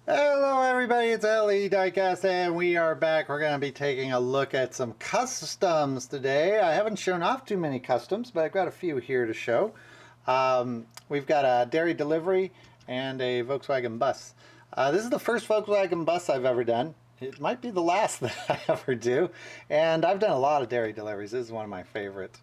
Hello everybody, it's Diecast and we are back. We're going to be taking a look at some customs today. I haven't shown off too many customs, but I've got a few here to show. We've got a dairy delivery and a Volkswagen bus. This is the first Volkswagen bus I've ever done. It might be the last that I ever do. And I've done a lot of dairy deliveries. This is one of my favorite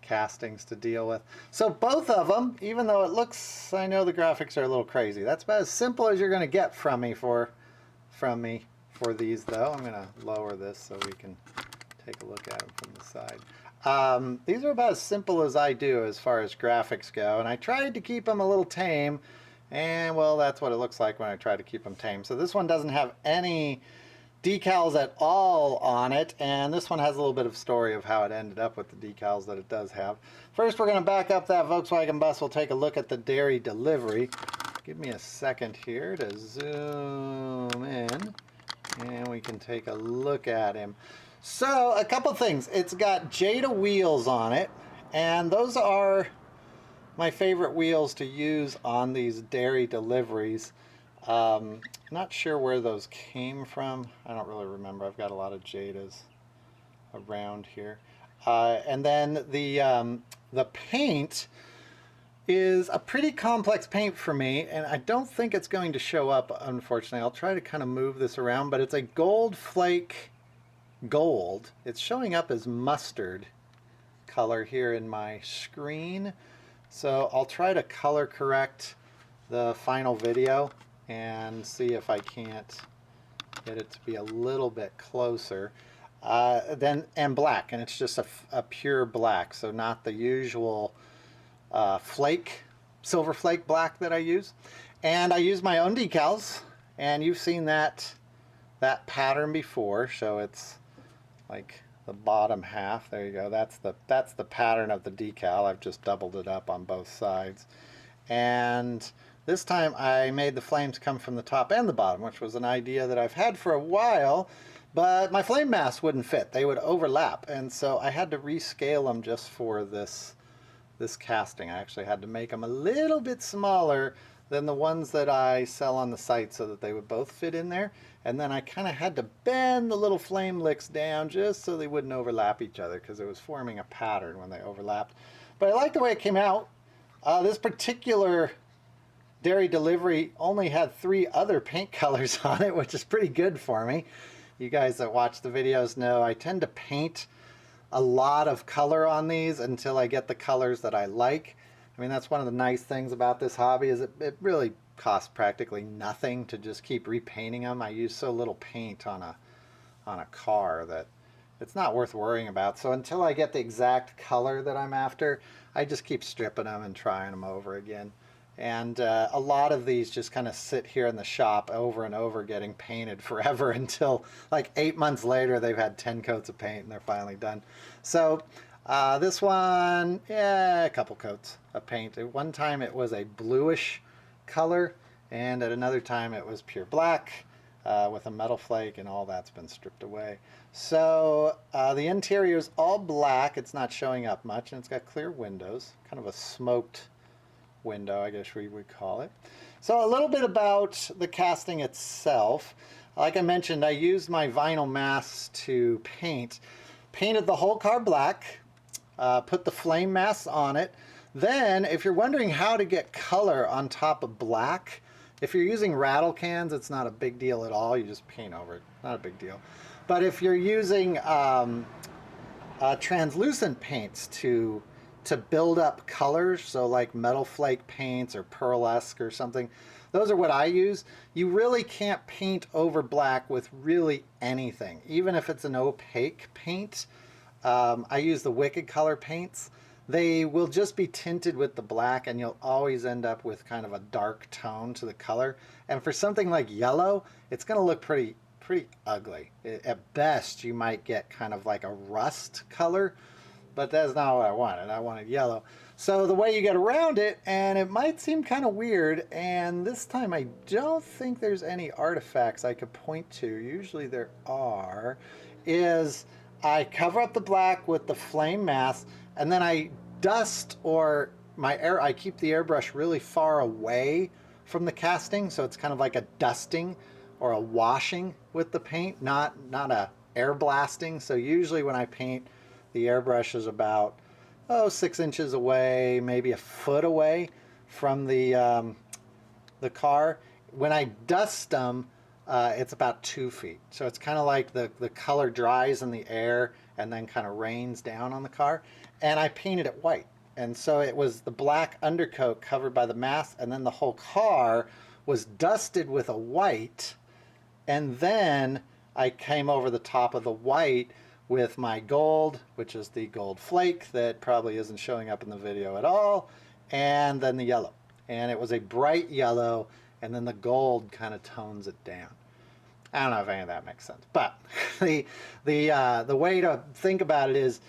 castings to deal with. So both of them, even though it looks, I know the graphics are a little crazy. That's about as simple as you're going to get from me for these though. I'm going to lower this so we can take a look at them from the side. These are about as simple as I do as far as graphics go, and I tried to keep them a little tame, and well, that's what it looks like when I try to keep them tame. So this one doesn't have any decals at all on it, and this one has a little bit of story of how it ended up with the decals that it does have. First, we're going to back up that Volkswagen bus. We'll take a look at the dairy delivery. Give me a second here to zoom in and we can take a look at him. So a couple things. It's got Jada wheels on it, and those are my favorite wheels to use on these dairy deliveries. Not sure where those came from. I don't really remember. I've got a lot of Jadas around here. And then the paint is a pretty complex paint for me, and I don't think it's going to show up, unfortunately. I'll try to kind of move this around, but it's a gold flake gold. It's showing up as mustard color here in my screen. So I'll try to color correct the final video and see if I can't get it to be a little bit closer. And black, and it's just a pure black, so not the usual silver flake black that I use. And I use my own decals, and you've seen that pattern before, so it's like the bottom half. There you go. That's the pattern of the decal. I've just doubled it up on both sides. And this time I made the flames come from the top and the bottom, which was an idea that I've had for a while, but my flame masts wouldn't fit. They would overlap, and so I had to rescale them just for this casting. I actually had to make them a little bit smaller than the ones that I sell on the site so that they would both fit in there. And then I kind of had to bend the little flame licks down just so they wouldn't overlap each other, because it was forming a pattern when they overlapped. But I like the way it came out. This particular dairy delivery only had 3 other paint colors on it, which is pretty good for me. You guys that watch the videos know I tend to paint a lot of color on these until I get the colors that I like. I mean, that's one of the nice things about this hobby, is it really costs practically nothing to just keep repainting them. I use so little paint on a car that it's not worth worrying about. So until I get the exact color that I'm after, I just keep stripping them and trying them over again. And a lot of these just kind of sit here in the shop over and over getting painted forever until like 8 months later they've had 10 coats of paint and they're finally done. So this one, yeah, a couple coats of paint. At one time it was a bluish color, and at another time it was pure black with a metal flake, and all that's been stripped away. So the interior is all black. It's not showing up much, and it's got clear windows, kind of a smoked window, I guess we would call it. So a little bit about the casting itself. Like I mentioned, I used my vinyl masks to painted the whole car black, put the flame masks on it. Then, if you're wondering how to get color on top of black, if you're using rattle cans, it's not a big deal at all. You just paint over it, not a big deal. But if you're using translucent paints to build up colors, so like metal flake paints or pearlesque or something, those are what I use. You really can't paint over black with really anything, even if it's an opaque paint. I use the Wicked color paints. They will just be tinted with the black, and you'll always end up with kind of a dark tone to the color. And for something like yellow, it's going to look pretty ugly. At best, you might get kind of like a rust color, but that's not what I wanted. I wanted yellow. So the way you get around it, and it might seem kind of weird, and this time I don't think there's any artifacts I could point to, usually there are, is I cover up the black with the flame mask, and then I dust, or I keep the airbrush really far away from the casting, so it's kind of like a dusting or a washing with the paint, not a air blasting. So usually when I paint, the airbrush is about 6 inches away, maybe a foot away from the car. When I dust them, it's about 2 feet. So it's kind of like the color dries in the air and then kind of rains down on the car. And I painted it white. And so it was the black undercoat covered by the mask, and then the whole car was dusted with a white. And then I came over the top of the white with my gold, which is the gold flake that probably isn't showing up in the video at all, and then the yellow. And it was a bright yellow, and then the gold kind of tones it down. I don't know if any of that makes sense, but the way to think about it is,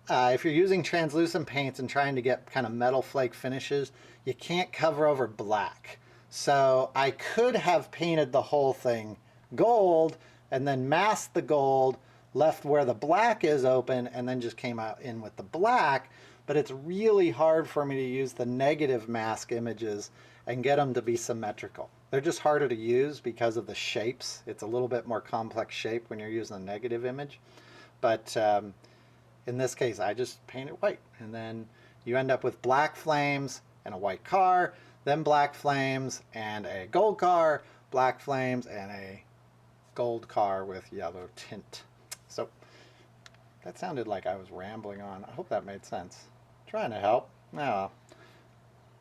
if you're using translucent paints and trying to get kind of metal flake finishes, you can't cover over black. So I could have painted the whole thing gold and then masked the gold, left where the black is open, and then just came out in with the black. But it's really hard for me to use the negative mask images and get them to be symmetrical. They're just harder to use because of the shapes. It's a little bit more complex shape when you're using a negative image. But in this case, I just paint it white, and then you end up with black flames and a white car, then black flames and a gold car, black flames and a gold car with yellow tint. So that sounded like I was rambling on. I hope that made sense. Trying to help. No,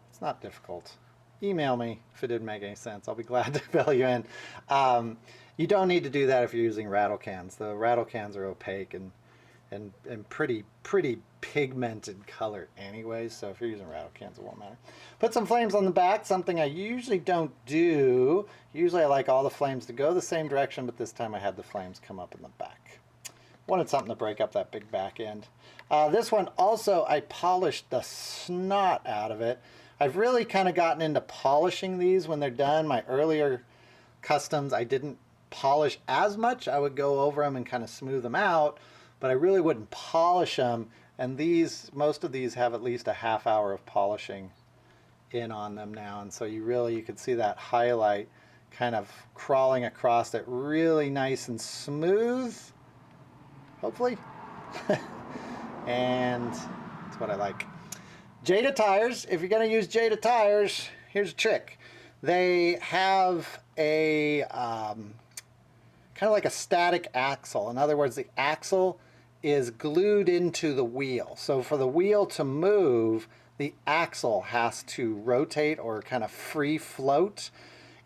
it's not difficult. Email me if it didn't make any sense. I'll be glad to fill you in. You don't need to do that if you're using rattle cans. The rattle cans are opaque and pretty pigmented color anyways, so if you're using rattle cans it won't matter. Put some flames on the back, something I usually don't do. Usually I like all the flames to go the same direction, but this time I had the flames come up in the back. Wanted something to break up that big back end. This one also, I polished the snot out of it. I've really kind of gotten into polishing these when they're done. My earlier customs I didn't polish as much. I would go over them and kind of smooth them out, but I really wouldn't polish them. And these, most of these have at least a half hour of polishing in on them now. And so you could see that highlight kind of crawling across it, really nice and smooth, hopefully. And that's what I like. Jada tires, if you're going to use Jada tires, here's a trick. They have a kind of like a static axle. In other words, the axle is glued into the wheel. So for the wheel to move, the axle has to rotate or kind of free float.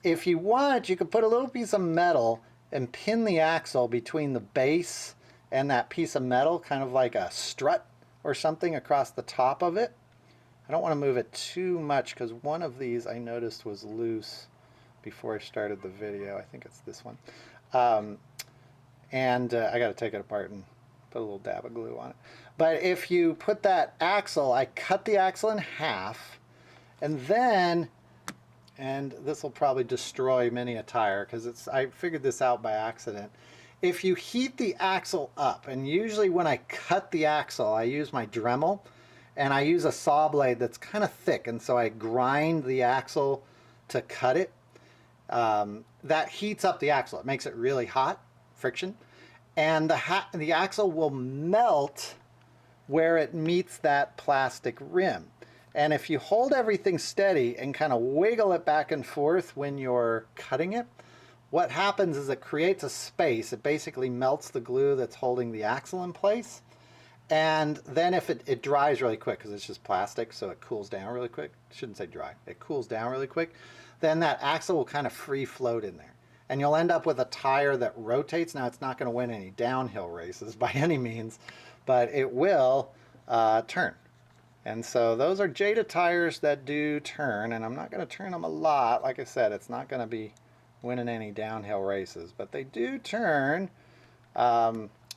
If you want, you could put a little piece of metal and pin the axle between the base and that piece of metal, kind of like a strut or something across the top of it. I don't want to move it too much because one of these I noticed was loose before I started the video. I think it's this one. I got to take it apart and put a little dab of glue on it. But if you put that axle, I cut the axle in half, and then, and this will probably destroy many a tire because I figured this out by accident. If you heat the axle up, and usually when I cut the axle, I use my Dremel, and I use a saw blade that's kind of thick, and so I grind the axle to cut it. That heats up the axle. It makes it really hot, friction, and the axle will melt where it meets that plastic rim. And if you hold everything steady and kind of wiggle it back and forth when you're cutting it, what happens is it creates a space. It basically melts the glue that's holding the axle in place. And then if it dries really quick, because it's just plastic, so it cools down really quick. I shouldn't say dry. It cools down really quick. Then that axle will kind of free float in there. And you'll end up with a tire that rotates. Now, it's not going to win any downhill races by any means, but it will turn. And so those are Jada tires that do turn, and I'm not going to turn them a lot. Like I said, it's not going to be winning any downhill races, but they do turn,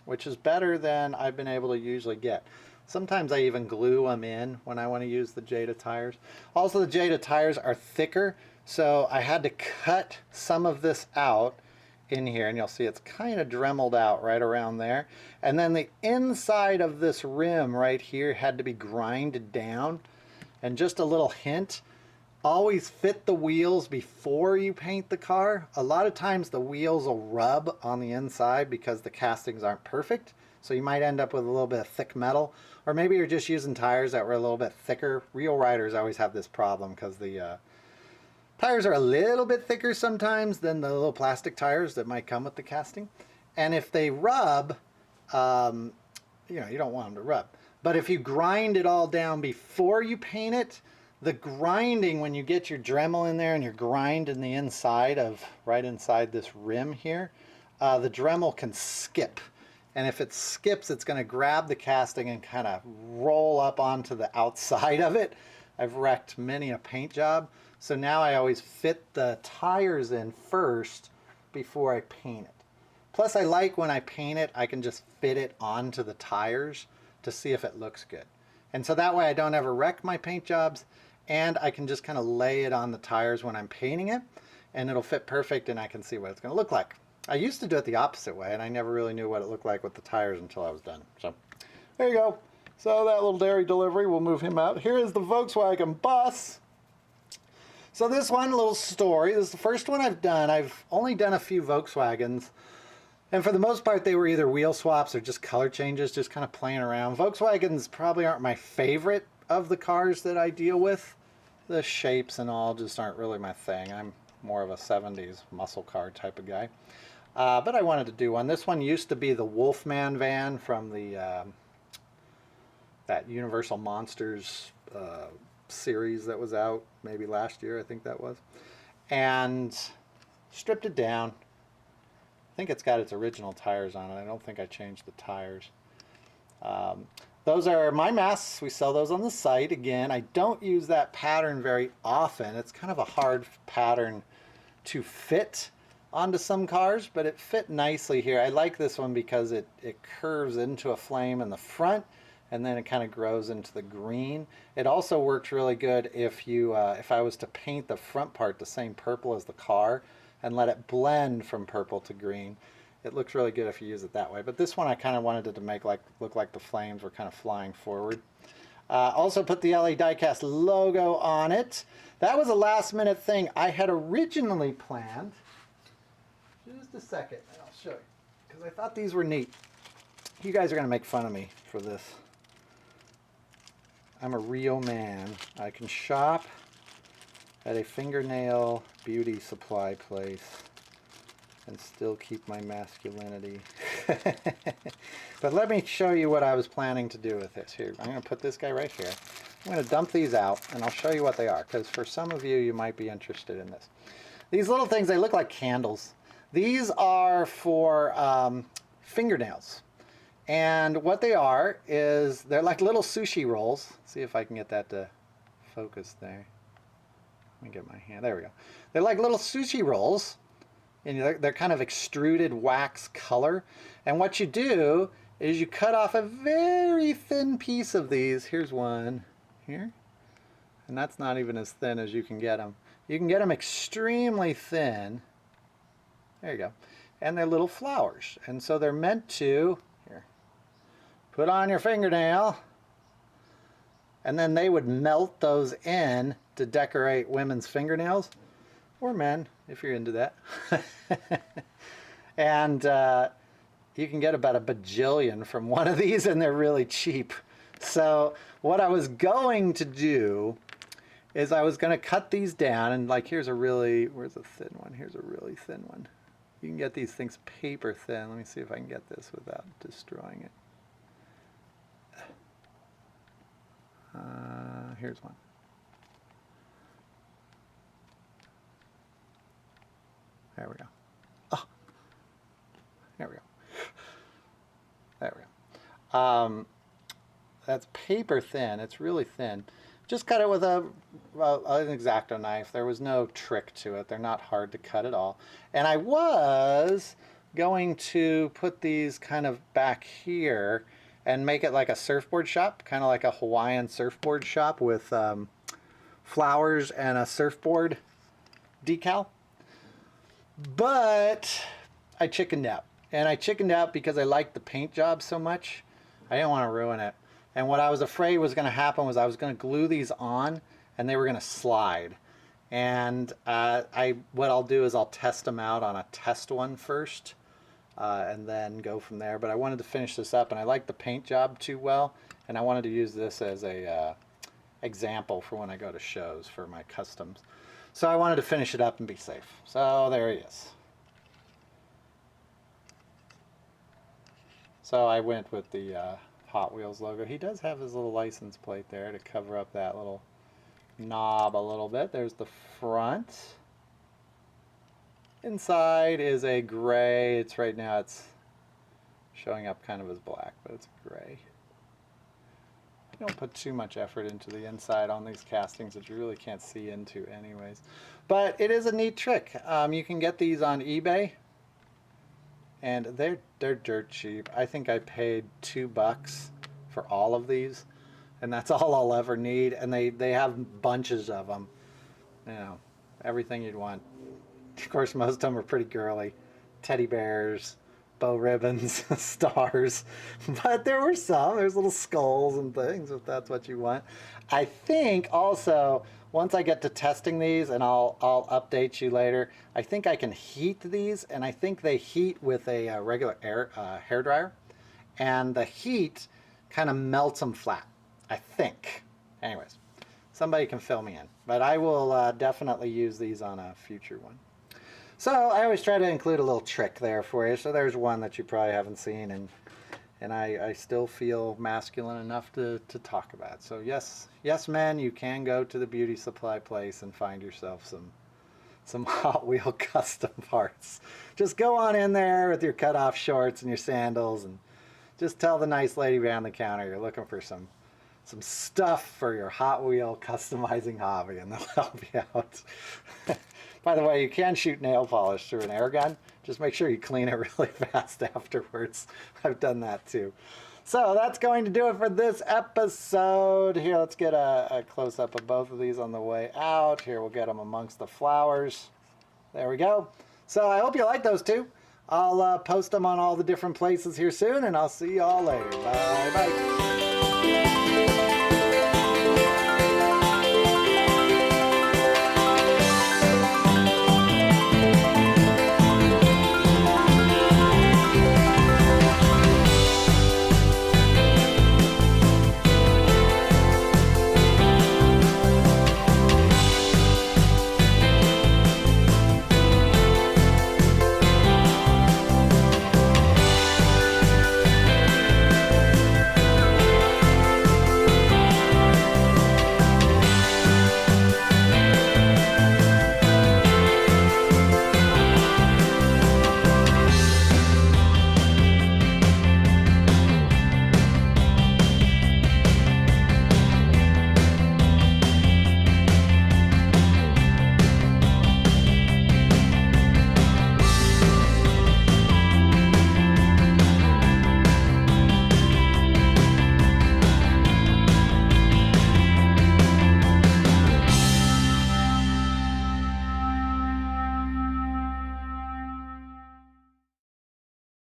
which is better than I've been able to usually get. Sometimes I even glue them in when I want to use the Jada tires. Also, the Jada tires are thicker, so I had to cut some of this out in here, and you'll see it's kind of dremeled out right around there. And then the inside of this rim right here had to be grinded down. And just a little hint, always fit the wheels before you paint the car. A lot of times the wheels will rub on the inside because the castings aren't perfect. So you might end up with a little bit of thick metal, or maybe you're just using tires that were a little bit thicker. Real riders always have this problem because the tires are a little bit thicker sometimes than the little plastic tires that might come with the casting. And if they rub, you know, you don't want them to rub. But if you grind it all down before you paint it, the grinding, when you get your Dremel in there and you're grinding the inside of, right inside this rim here, the Dremel can skip. And if it skips, it's going to grab the casting and kind of roll up onto the outside of it. I've wrecked many a paint job. So now I always fit the tires in first before I paint it. Plus I like when I paint it, I can just fit it onto the tires to see if it looks good. And so that way I don't ever wreck my paint jobs, and I can just kind of lay it on the tires when I'm painting it, and it'll fit perfect and I can see what it's going to look like. I used to do it the opposite way, and I never really knew what it looked like with the tires until I was done. So there you go. So that little dairy delivery, we'll move him out. Here is the Volkswagen bus. So this one little story, this is the first one I've done. I've only done a few Volkswagens, and for the most part they were either wheel swaps or just color changes, just kind of playing around. Volkswagens probably aren't my favorite of the cars that I deal with. The shapes and all just aren't really my thing. I'm more of a 70s muscle car type of guy. But I wanted to do one. This one used to be the Wolfman van from the that Universal Monsters series that was out maybe last year, I think that was. And stripped it down. I think it's got its original tires on it. I don't think I changed the tires. Those are my masks. We sell those on the site. Again, I don't use that pattern very often. It's kind of a hard pattern to fit onto some cars, but it fit nicely here. I like this one because it curves into a flame in the front, and then it kind of grows into the green. It also works really good if you if I was to paint the front part the same purple as the car and let it blend from purple to green. It looks really good if you use it that way. But this one I kind of wanted it to make look like the flames were kind of flying forward. Also put the LA Diecast logo on it. That was a last minute thing I had originally planned. Just a second, and I'll show you, because I thought these were neat. You guys are going to make fun of me for this. I'm a real man. I can shop at a fingernail beauty supply place and still keep my masculinity. But let me show you what I was planning to do with this. Here, I'm going to put this guy right here. I'm going to dump these out, and I'll show you what they are, because for some of you, you might be interested in this. These little things, they look like candles. These are for fingernails. And what they are is they're like little sushi rolls. See if I can get that to focus there. Let me get my hand. There we go. They're like little sushi rolls. And they're kind of extruded wax color. And what you do is you cut off a very thin piece of these. Here's one here. And that's not even as thin as you can get them. You can get them extremely thin. There you go. And they're little flowers. And so they're meant to, here, put on your fingernail. And then they would melt those in to decorate women's fingernails. Or men, if you're into that. And you can get about a bajillion from one of these, and they're really cheap. So what I was going to do is I was going to cut these down, and like here's a really, where's a thin one? Here's a really thin one. You can get these things paper thin. Let me see if I can get this without destroying it. Here's one. There we go. Oh, there we go. There we go. That's paper thin. It's really thin. Just cut it with an X-Acto knife. There was no trick to it. They're not hard to cut at all. And I was going to put these kind of back here and make it like a surfboard shop, kind of like a Hawaiian surfboard shop with flowers and a surfboard decal. But I chickened out. And I chickened out because I liked the paint job so much. I didn't want to ruin it. And what I was afraid was going to happen was I was going to glue these on and they were going to slide. And what I'll do is I'll test them out on a test one first, and then go from there. But I wanted to finish this up, and I like the paint job too well, and I wanted to use this as a example for when I go to shows for my customs. So I wanted to finish it up and be safe. So there he is. So I went with the Hot Wheels logo. He does have his little license plate there to cover up that little knob a little bit. There's the front. Inside is a gray. It's right now it's showing up kind of as black, but it's gray. You don't put too much effort into the inside on these castings that you really can't see into anyways. But it is a neat trick. You can get these on eBay, and they're dirt cheap. I think I paid $2 for all of these, and that's all I'll ever need. And they have bunches of them. You know, everything you'd want. Of course, most of them are pretty girly. Teddy bears, bow ribbons, stars. But there were some. There's little skulls and things, if that's what you want. I think also, once I get to testing these, and I'll update you later, I think I can heat these, and I think they heat with a regular hair dryer. And the heat kind of melts them flat, I think. Anyways, somebody can fill me in. But I will definitely use these on a future one. So I always try to include a little trick there for you. So there's one that you probably haven't seen, and I still feel masculine enough to talk about. So yes, men, you can go to the beauty supply place and find yourself some Hot Wheel custom parts. Just go on in there with your cutoff shorts and your sandals, and just tell the nice lady behind the counter you're looking for some stuff for your Hot Wheel customizing hobby, and they'll help you out. By the way, you can shoot nail polish through an air gun. Just make sure you clean it really fast afterwards. I've done that too. So that's going to do it for this episode. Here, let's get a close-up of both of these on the way out. Here, we'll get them amongst the flowers. There we go. So I hope you like those two. I'll post them on all the different places here soon, and I'll see you all later. Bye-bye.